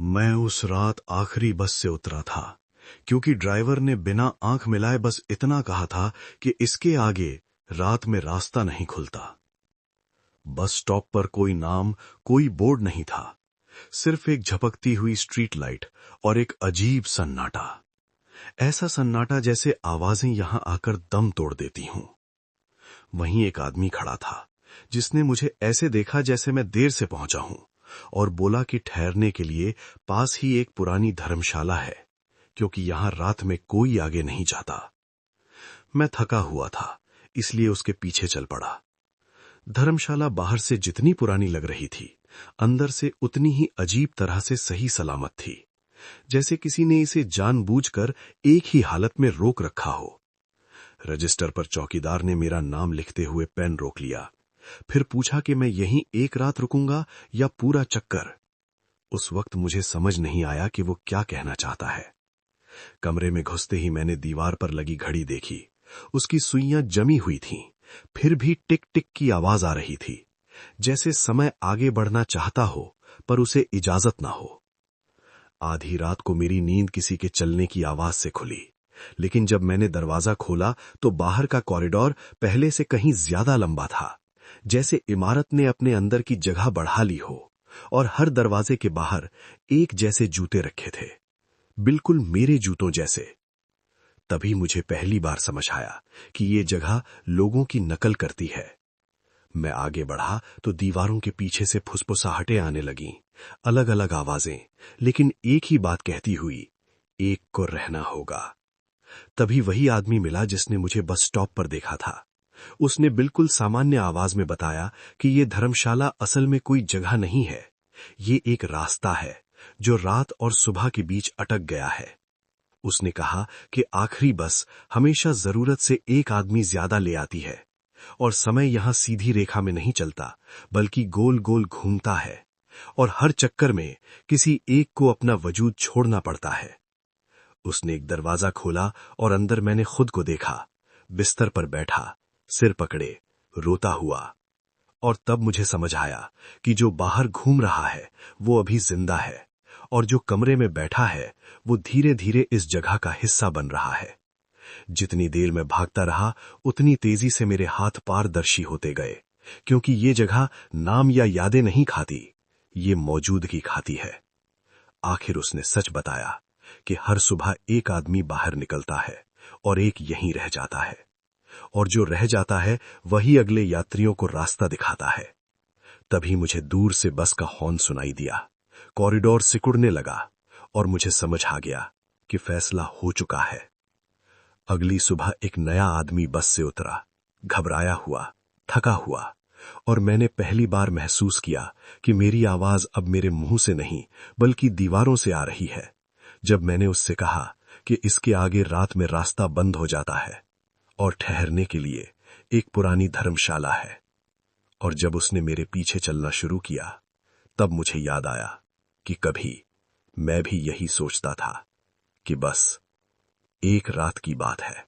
मैं उस रात आखिरी बस से उतरा था, क्योंकि ड्राइवर ने बिना आंख मिलाए बस इतना कहा था कि इसके आगे रात में रास्ता नहीं खुलता। बस स्टॉप पर कोई नाम, कोई बोर्ड नहीं था, सिर्फ एक झपकती हुई स्ट्रीट लाइट और एक अजीब सन्नाटा। ऐसा सन्नाटा जैसे आवाजें यहां आकर दम तोड़ देती हूं। वहीं एक आदमी खड़ा था, जिसने मुझे ऐसे देखा जैसे मैं देर से पहुंचा हूं, और बोला कि ठहरने के लिए पास ही एक पुरानी धर्मशाला है, क्योंकि यहां रात में कोई आगे नहीं जाता। मैं थका हुआ था, इसलिए उसके पीछे चल पड़ा। धर्मशाला बाहर से जितनी पुरानी लग रही थी, अंदर से उतनी ही अजीब तरह से सही सलामत थी, जैसे किसी ने इसे जानबूझकर एक ही हालत में रोक रखा हो। रजिस्टर पर चौकीदार ने मेरा नाम लिखते हुए पेन रोक लिया, फिर पूछा कि मैं यहीं एक रात रुकूंगा या पूरा चक्कर। उस वक्त मुझे समझ नहीं आया कि वो क्या कहना चाहता है। कमरे में घुसते ही मैंने दीवार पर लगी घड़ी देखी। उसकी सुइयां जमी हुई थीं, फिर भी टिक टिक की आवाज आ रही थी, जैसे समय आगे बढ़ना चाहता हो पर उसे इजाजत ना हो। आधी रात को मेरी नींद किसी के चलने की आवाज से खुली, लेकिन जब मैंने दरवाजा खोला तो बाहर का कॉरिडोर पहले से कहीं ज्यादा लंबा था, जैसे इमारत ने अपने अंदर की जगह बढ़ा ली हो, और हर दरवाजे के बाहर एक जैसे जूते रखे थे, बिल्कुल मेरे जूतों जैसे। तभी मुझे पहली बार समझ आया कि ये जगह लोगों की नकल करती है। मैं आगे बढ़ा तो दीवारों के पीछे से फुसफुसाहटें आने लगीं, अलग अलग आवाजें, लेकिन एक ही बात कहती हुई, एक को रहना होगा। तभी वही आदमी मिला जिसने मुझे बस स्टॉप पर देखा था। उसने बिल्कुल सामान्य आवाज में बताया कि ये धर्मशाला असल में कोई जगह नहीं है, ये एक रास्ता है जो रात और सुबह के बीच अटक गया है। उसने कहा कि आखिरी बस हमेशा जरूरत से एक आदमी ज्यादा ले आती है, और समय यहां सीधी रेखा में नहीं चलता, बल्कि गोल गोल घूमता है, और हर चक्कर में किसी एक को अपना वजूद छोड़ना पड़ता है। उसने एक दरवाजा खोला और अंदर मैंने खुद को देखा, बिस्तर पर बैठा, सिर पकड़े, रोता हुआ। और तब मुझे समझ आया कि जो बाहर घूम रहा है वो अभी जिंदा है, और जो कमरे में बैठा है वो धीरे धीरे इस जगह का हिस्सा बन रहा है। जितनी देर मैं भागता रहा, उतनी तेजी से मेरे हाथ पारदर्शी होते गए, क्योंकि ये जगह नाम या यादें नहीं खाती, ये मौजूदगी खाती है। आखिर उसने सच बताया कि हर सुबह एक आदमी बाहर निकलता है और एक यहीं रह जाता है, और जो रह जाता है वही अगले यात्रियों को रास्ता दिखाता है। तभी मुझे दूर से बस का हॉर्न सुनाई दिया, कॉरिडोर सिकुड़ने लगा, और मुझे समझ आ गया कि फैसला हो चुका है। अगली सुबह एक नया आदमी बस से उतरा, घबराया हुआ, थका हुआ, और मैंने पहली बार महसूस किया कि मेरी आवाज अब मेरे मुंह से नहीं बल्कि दीवारों से आ रही है, जब मैंने उससे कहा कि इसके आगे रात में रास्ता बंद हो जाता है और ठहरने के लिए एक पुरानी धर्मशाला है। और जब उसने मेरे पीछे चलना शुरू किया, तब मुझे याद आया कि कभी मैं भी यही सोचता था कि बस एक रात की बात है।